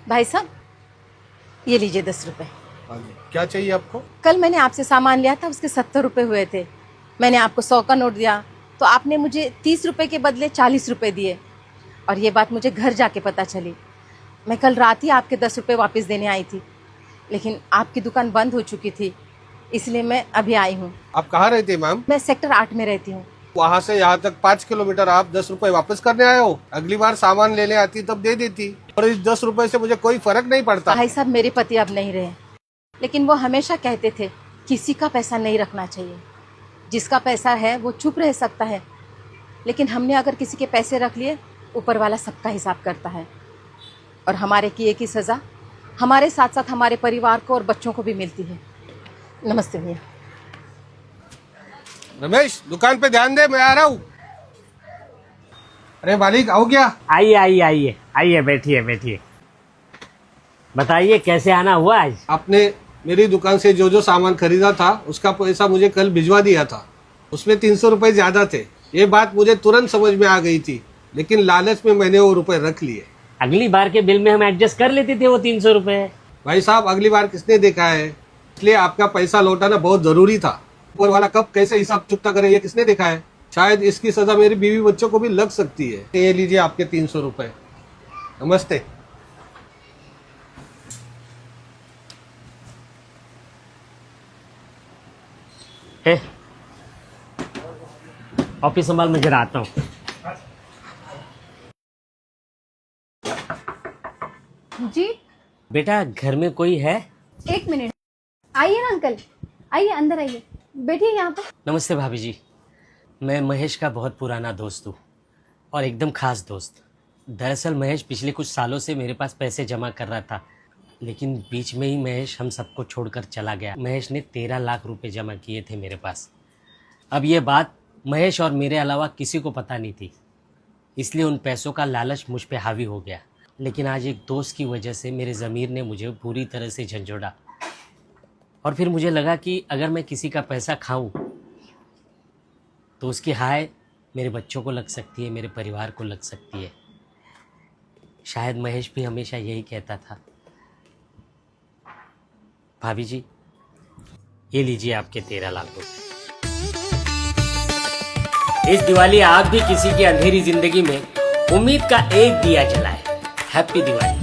भाई साहब, ये लीजिए 10 रुपए। हाँ जी, क्या चाहिए आपको? कल मैंने आपसे सामान लिया था, उसके 70 रुपए हुए थे। मैंने आपको 100 का नोट दिया तो आपने मुझे 30 रुपए के बदले 40 रुपए दिए। और ये बात मुझे घर जाके पता चली। मैं कल रात ही आपके 10 रुपए वापस देने आई थी, लेकिन आपकी दुकान बंद हो चुकी थी, इसलिए मैं अभी आई हूँ। आप कहाँ रहते हैं मैम? मैं सेक्टर 8 में रहती हूँ। वहाँ से यहाँ तक 5 किलोमीटर, आप 10 रुपए वापस करने आए हो? अगली बार सामान लेने आती तब दे देती। और इस 10 रुपए से मुझे कोई फर्क नहीं पड़ता। भाई साहब, मेरे पति अब नहीं रहे, लेकिन वो हमेशा कहते थे किसी का पैसा नहीं रखना चाहिए। जिसका पैसा है वो चुप रह सकता है, लेकिन हमने अगर किसी के पैसे रख लिए, ऊपर वाला सबका हिसाब करता है। और हमारे किए की सज़ा हमारे साथ साथ हमारे परिवार को और बच्चों को भी मिलती है। नमस्ते भैया। रमेश, दुकान पे ध्यान दे, मैं आ रहा हूँ। अरे मालिक, आओ क्या? आइए आइए आइए आइए, बैठिए बैठिए। बताइए कैसे आना हुआ आज? आपने मेरी दुकान से जो जो सामान खरीदा था उसका पैसा मुझे कल भिजवा दिया था। उसमें 300 रुपए ज्यादा थे। ये बात मुझे तुरंत समझ में आ गई थी, लेकिन लालच में मैंने वो रुपए रख लिए। अगली बार के बिल में हम एडजस्ट कर लेते थे वो 300 रुपए। भाई साहब, अगली बार किसने देखा है? इसलिए आपका पैसा लौटाना बहुत जरूरी था। ऊपर वाला कब कैसे हिसाब चुकता करे, ये किसने देखा है? शायद इसकी सजा मेरी बीवी बच्चों को भी लग सकती है। ये लीजिए आपके 300 रुपए। नमस्ते। ऑफिस संभाल, मैं जरा आता हूँ। जी बेटा, घर में कोई है? 1 मिनट, आइए ना अंकल, आइए अंदर आइए, बैठिए यहाँ पे। नमस्ते भाभी जी। मैं महेश का बहुत पुराना दोस्त हूँ और एकदम खास दोस्त। दरअसल महेश पिछले कुछ सालों से मेरे पास पैसे जमा कर रहा था, लेकिन बीच में ही महेश हम सबको छोड़कर चला गया। महेश ने 13 लाख रुपए जमा किए थे मेरे पास। अब ये बात महेश और मेरे अलावा किसी को पता नहीं थी, इसलिए उन पैसों का लालच मुझ पे हावी हो गया। लेकिन आज एक दोस्त की वजह से मेरे ज़मीर ने मुझे पूरी तरह से झंझोड़ा, और फिर मुझे लगा कि अगर मैं किसी का पैसा खाऊं तो उसकी हाय मेरे बच्चों को लग सकती है, मेरे परिवार को लग सकती है। शायद महेश भी हमेशा यही कहता था। भाभी जी, ये लीजिए आपके 13 लाख रुपए। इस दिवाली आप भी किसी की अंधेरी जिंदगी में उम्मीद का एक दिया जलाए। हैप्पी दिवाली।